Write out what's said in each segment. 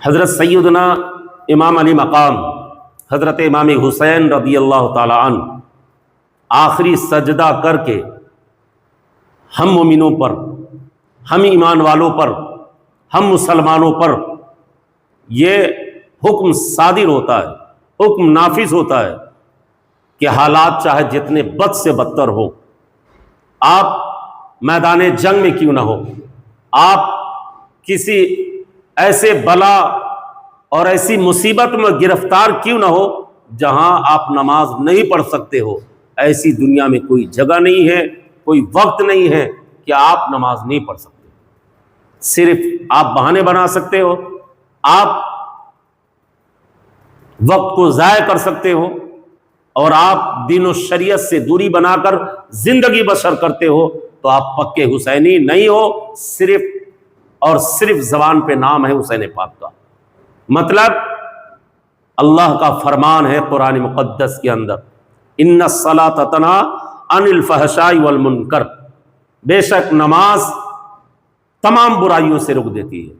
حضرت سیدنا امام علی مقام حضرت امام حسین رضی اللہ تعالی عنہ آخری سجدہ کر کے ہم مومنوں پر، ہم ایمان والوں پر، ہم مسلمانوں پر یہ حکم صادر ہوتا ہے، حکم نافذ ہوتا ہے کہ حالات چاہے جتنے بد سے بدتر ہو، آپ میدان جنگ میں کیوں نہ ہو، آپ کسی ایسے بلا اور ایسی مصیبت میں گرفتار کیوں نہ ہو جہاں آپ نماز نہیں پڑھ سکتے ہو، ایسی دنیا میں کوئی جگہ نہیں ہے، کوئی وقت نہیں ہے کہ آپ نماز نہیں پڑھ سکتے۔ صرف آپ بہانے بنا سکتے ہو، آپ وقت کو ضائع کر سکتے ہو، اور آپ دین و شریعت سے دوری بنا کر زندگی بسر کرتے ہو تو آپ پکے حسینی نہیں ہو، صرف اور صرف زبان پہ نام ہے حسین پاک کا۔ مطلب اللہ کا فرمان ہے قرآن مقدس کے اندر، ان الصلاۃ تنہی عن الفحشاء والمنکر، بے شک نماز تمام برائیوں سے روک دیتی ہے،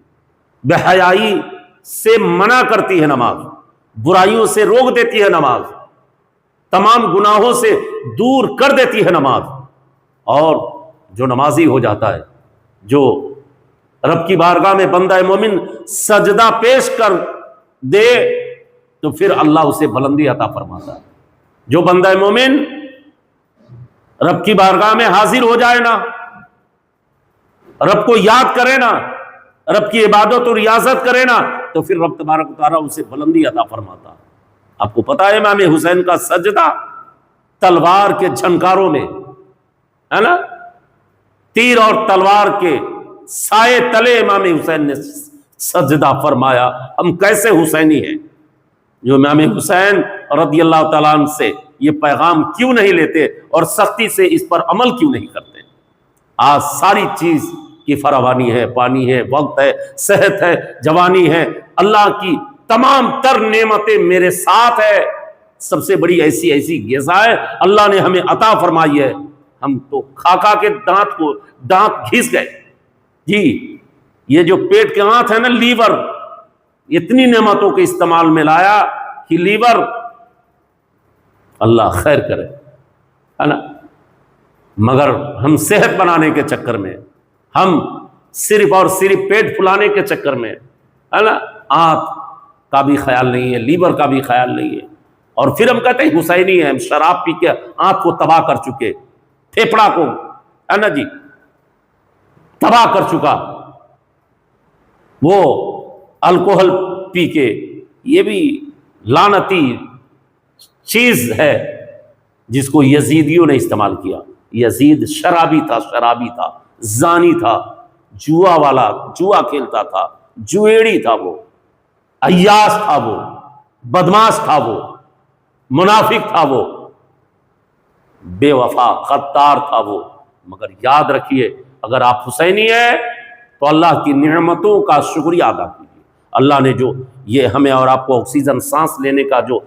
بے حیائی سے منع کرتی ہے نماز، برائیوں سے روک دیتی ہے نماز، تمام گناہوں سے دور کر دیتی ہے نماز۔ اور جو نمازی ہو جاتا ہے، جو رب کی بارگاہ میں بندہ مومن سجدہ پیش کر دے تو پھر اللہ اسے بلندی عطا فرماتا ہے۔ جو بندہ مومن رب کی بارگاہ میں حاضر ہو جائے نا، رب کو یاد کرے نا، رب کی عبادت اور ریاضت کرے نا، تو پھر رب تبارک و تعالیٰ اسے بلندی عطا فرماتا ہے۔ آپ کو پتا ہے امام حسین کا سجدہ تلوار کے جھنکاروں میں ہے نا، تیر اور تلوار کے سائے تلے امام حسین نے سجدہ فرمایا۔ ہم کیسے حسینی ہیں جو امام حسین رضی اللہ تعالیٰ عنہ سے یہ پیغام کیوں نہیں لیتے اور سختی سے اس پر عمل کیوں نہیں کرتے؟ آج ساری چیز کی فراوانی ہے، پانی ہے، وقت ہے، صحت ہے، جوانی ہے، اللہ کی تمام تر نعمتیں میرے ساتھ ہے، سب سے بڑی ایسی غذائیں اللہ نے ہمیں عطا فرمائی ہے، ہم تو کھا کے دانت گھس گئے۔ جی یہ جو پیٹ کے ہاتھ ہے نا، لیور، اتنی نعمتوں کے استعمال میں لایا کہ لیور، اللہ خیر کرے ہے نا، مگر ہم صحت بنانے کے چکر میں، ہم صرف اور صرف پیٹ پھلانے کے چکر میں ہے نا، آنت کا بھی خیال نہیں ہے، لیور کا بھی خیال نہیں ہے، اور پھر ہم کہتے ہیں حسینی ہے، ہم شراب پی کے آنت کو تباہ کر چکے، پھیپڑا کو ہے نا جی تباہ کر چکا، وہ الکوہل پی کے، یہ بھی لعنتی چیز ہے جس کو یزیدیوں نے استعمال کیا۔ یزید شرابی تھا، زانی تھا، جوا والا، جوا کھیلتا تھا، جویڑی تھا، وہ عیاش تھا، وہ بدماش تھا، وہ منافق تھا، وہ بے وفا غدار تھا وہ۔ مگر یاد رکھیے اگر آپ حسینی ہیں تو اللہ کی نعمتوں کا شکریہ ادا کیجیے۔ اللہ نے جو یہ ہمیں اور آپ کو آکسیجن سانس لینے کا جو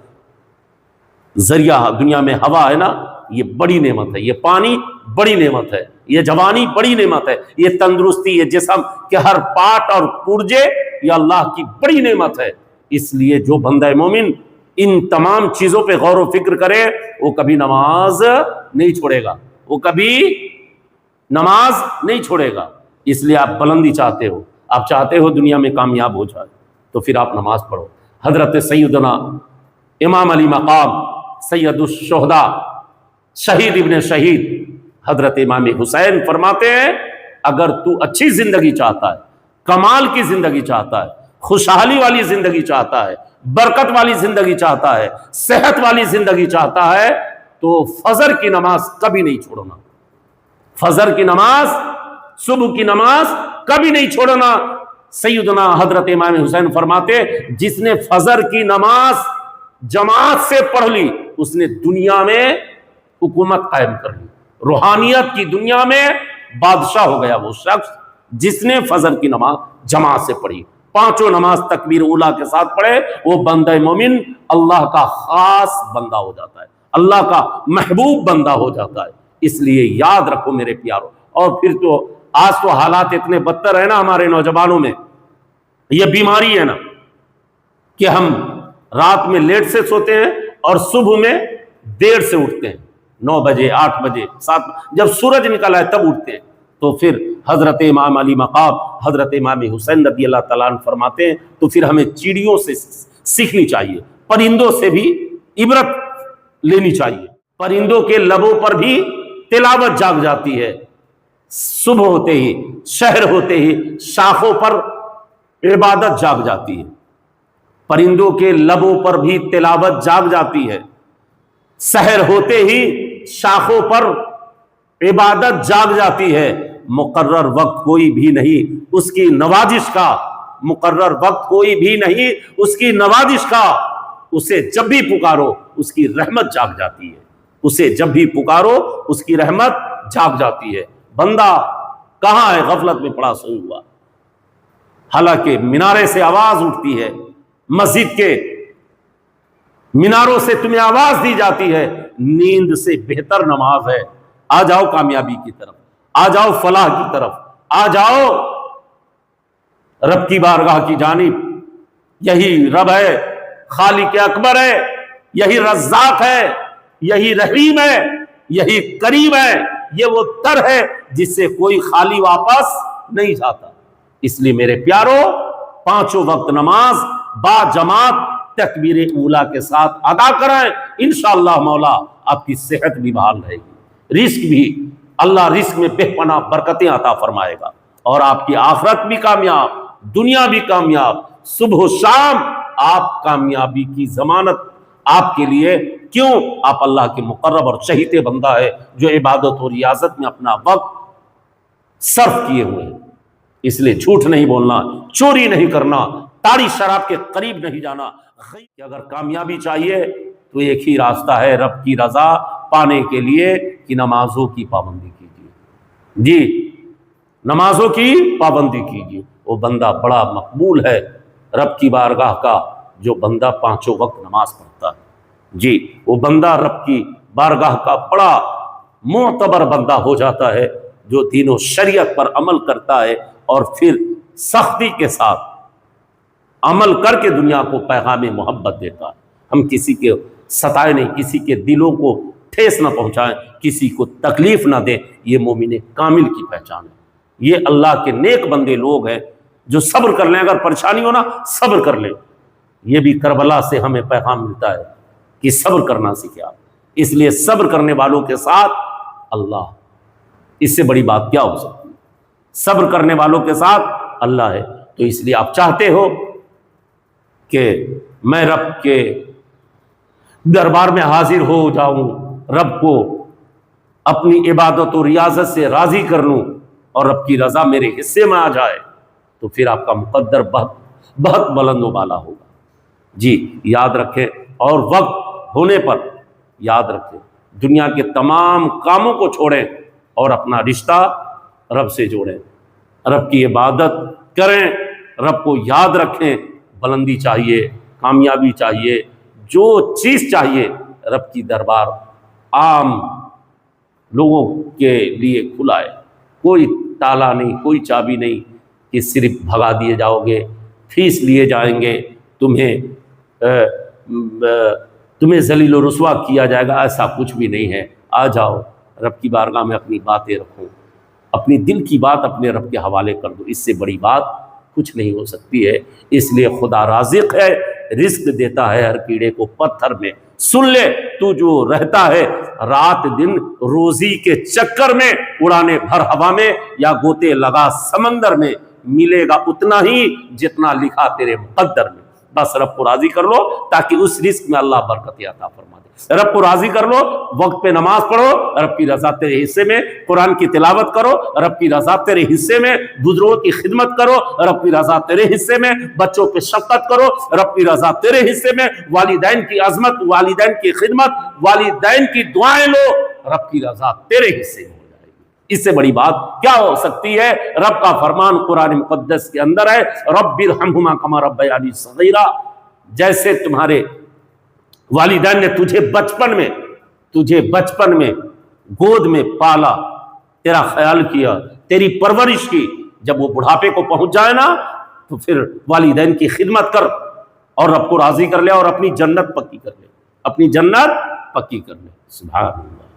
ذریعہ دنیا میں ہوا ہے نا، یہ بڑی نعمت ہے، یہ پانی بڑی نعمت ہے، یہ جوانی بڑی نعمت ہے، یہ تندرستی، یہ جسم کے ہر پارٹ اور پرجے، یہ اللہ کی بڑی نعمت ہے۔ اس لیے جو بندہ مومن ان تمام چیزوں پہ غور و فکر کرے وہ کبھی نماز نہیں چھوڑے گا، وہ کبھی نماز نہیں چھوڑے گا۔ اس لیے آپ بلندی چاہتے ہو، آپ چاہتے ہو دنیا میں کامیاب ہو جائے تو پھر آپ نماز پڑھو۔ حضرت سیدنا امام علی مقام سید الشہداء، شہید ابن شہید حضرت امام حسین فرماتے ہیں اگر تو اچھی زندگی چاہتا ہے، کمال کی زندگی چاہتا ہے، خوشحالی والی زندگی چاہتا ہے، برکت والی زندگی چاہتا ہے، صحت والی زندگی چاہتا ہے تو فجر کی نماز کبھی نہیں چھوڑنا، فجر کی نماز، صبح کی نماز کبھی نہیں چھوڑنا۔ سیدنا حضرت امام حسین فرماتے جس نے فجر کی نماز جماعت سے پڑھ لی اس نے دنیا میں حکومت قائم کر لی، روحانیت کی دنیا میں بادشاہ ہو گیا وہ شخص جس نے فجر کی نماز جماعت سے پڑھی، پانچوں نماز تکبیر اولیٰ کے ساتھ پڑھے، وہ بندہ مومن اللہ کا خاص بندہ ہو جاتا ہے، اللہ کا محبوب بندہ ہو جاتا ہے۔ اس لیے یاد رکھو میرے پیارو۔ اور پھر تو آج تو حالات اتنے بدتر ہیں نا ہمارے نوجوانوں میں، یہ بیماری ہے نا، کہ ہم رات میں لیٹ سے سوتے ہیں اور صبح میں دیر سے اٹھتے ہیں، 9 بجے 8 بجے 7، جب سورج نکل آئے تب اٹھتے ہیں. تو پھر حضرت امام علی مقام حضرت امام حسین رضی اللہ تعالیٰ عنہ فرماتے ہیں تو پھر ہمیں چڑیوں سے سیکھنی چاہیے، پرندوں سے بھی عبرت لینی چاہیے. پرندوں کے لبوں پر بھی تلاوت جاگ جاتی ہے، صبح ہوتے ہی شہر ہوتے ہی شاخوں پر عبادت جاگ جاتی ہے. پرندوں کے لبوں پر بھی تلاوت جاگ جاتی ہے، سحر ہوتے ہی شاخوں پر عبادت جاگ جاتی ہے. مقرر وقت کوئی بھی نہیں اس کی نوازش کا، مقرر وقت کوئی بھی نہیں اس کی نوازش کا. اسے جب بھی پکارو اس کی رحمت جاگ جاتی ہے، اسے جب بھی پکارو اس کی رحمت جاگ جاتی ہے. بندہ کہاں ہے؟ غفلت میں پڑا سو ہوا. حالانکہ مینارے سے آواز اٹھتی ہے، مسجد کے میناروں سے تمہیں آواز دی جاتی ہے، نیند سے بہتر نماز ہے. آ جاؤ کامیابی کی طرف، آ جاؤ فلاح کی طرف، آ جاؤ رب کی بارگاہ کی جانب. یہی رب ہے، خالق اکبر ہے، یہی رزاق ہے، یہی رحیم ہے، یہی کریم ہے. یہ وہ در ہے جس سے کوئی خالی واپس نہیں جاتا. اس لیے میرے پیارو، 5 وقت نماز با جماعت تکبیر اولا کے ساتھ ادا کرائیں. انشاءاللہ مولا آپ کی صحت بھی بحال رہے گی، رزق بھی اللہ رزق میں بے پناہ برکتیں عطا فرمائے گا، اور آپ کی آخرت بھی کامیاب، دنیا بھی کامیاب. صبح و شام آپ کامیابی کی ضمانت آپ کے لیے. کیوں؟ آپ اللہ کے مقرب اور چہیتے بندہ ہے جو عبادت اور ریاضت میں اپنا وقت صرف کیے ہوئے ہیں. اس لیے جھوٹ نہیں بولنا، چوری نہیں کرنا، تاڑی شراب کے قریب نہیں جانا. کہ اگر کامیابی چاہیے تو ایک ہی راستہ ہے رب کی رضا پانے کے لیے کہ نمازوں کی پابندی کیجیے. جی، نمازوں کی پابندی کیجیے. وہ بندہ بڑا مقبول ہے رب کی بارگاہ کا جو بندہ 5 وقت نماز پڑھتا ہے. جی، وہ بندہ رب کی بارگاہ کا بڑا معتبر بندہ ہو جاتا ہے جو دین و شریعت پر عمل کرتا ہے اور پھر سختی کے ساتھ عمل کر کے دنیا کو پیغام محبت دیتا ہے. ہم کسی کے ستائے نہیں، کسی کے دلوں کو ٹھیس نہ پہنچائیں، کسی کو تکلیف نہ دیں. یہ مومن کامل کی پہچان ہے. یہ اللہ کے نیک بندے لوگ ہیں جو صبر کر لیں. اگر پریشانی ہو نا صبر کر لیں. یہ بھی کربلا سے ہمیں پیغام ملتا ہے کہ صبر کرنا سیکھیں آپ. اس لیے صبر کرنے والوں کے ساتھ اللہ، اس سے بڑی بات کیا ہو سکتی ہے؟ صبر کرنے والوں کے ساتھ اللہ ہے. تو اس لیے آپ چاہتے ہو کہ میں رب کے دربار میں حاضر ہو جاؤں، رب کو اپنی عبادت و ریاضت سے راضی کر لوں اور رب کی رضا میرے حصے میں آ جائے، تو پھر آپ کا مقدر بہت بلند و بالا ہوگا. جی یاد رکھیں، اور وقت ہونے پر یاد رکھیں، دنیا کے تمام کاموں کو چھوڑیں اور اپنا رشتہ رب سے جوڑیں، رب کی عبادت کریں، رب کو یاد رکھیں. بلندی چاہیے، کامیابی چاہیے، جو چیز چاہیے رب کی دربار عام لوگوں کے لیے کھلا ہے. کوئی تالا نہیں، کوئی چابی نہیں کہ صرف بھگا دیے جاؤ گے، فیس لیے جائیں گے، تمہیں ذلیل و رسوا کیا جائے گا. ایسا کچھ بھی نہیں ہے. آ جاؤ رب کی بارگاہ میں اپنی باتیں رکھو، اپنی دل کی بات اپنے رب کے حوالے کر دو. اس سے بڑی بات کچھ نہیں ہو سکتی ہے. اس لیے خدا رازق ہے، رزق دیتا ہے ہر کیڑے کو پتھر میں. سن لے تو جو رہتا ہے رات دن روزی کے چکر میں، اڑانے بھر ہوا میں یا گوتے لگا سمندر میں، ملے گا اتنا ہی جتنا لکھا تیرے مقدر میں. بس رب کو راضی کر لو تاکہ اس رزق میں اللہ برکت عطا فرما دے. رب کو راضی کر لو، وقت پہ نماز پڑھو، رب کی رضا تیرے حصے میں. قرآن کی تلاوت کرو، رب کی رضا تیرے حصے میں. بزرگوں کی خدمت کرو، رب کی رضا تیرے حصے میں. بچوں پہ شفقت کرو، رب کی رضا تیرے حصے میں. والدین کی عظمت، والدین کی خدمت، والدین کی دعائیں لو، رب کی رضا تیرے حصے میں. اس سے بڑی بات کیا ہو سکتی ہے؟ رب کا فرمان قرآن مقدس کے اندر ہے، رب ارحمہما کما ربیانی صغیرا. جیسے تمہارے والدین نے تجھے بچپن میں گود میں پالا، تیرا خیال کیا، تیری پرورش کی، جب وہ بڑھاپے کو پہنچ جائے نا تو پھر والدین کی خدمت کر، اور رب کو راضی کر لے اور اپنی جنت پکی کر لے، اپنی جنت پکی کر لے۔ سبحان اللہ۔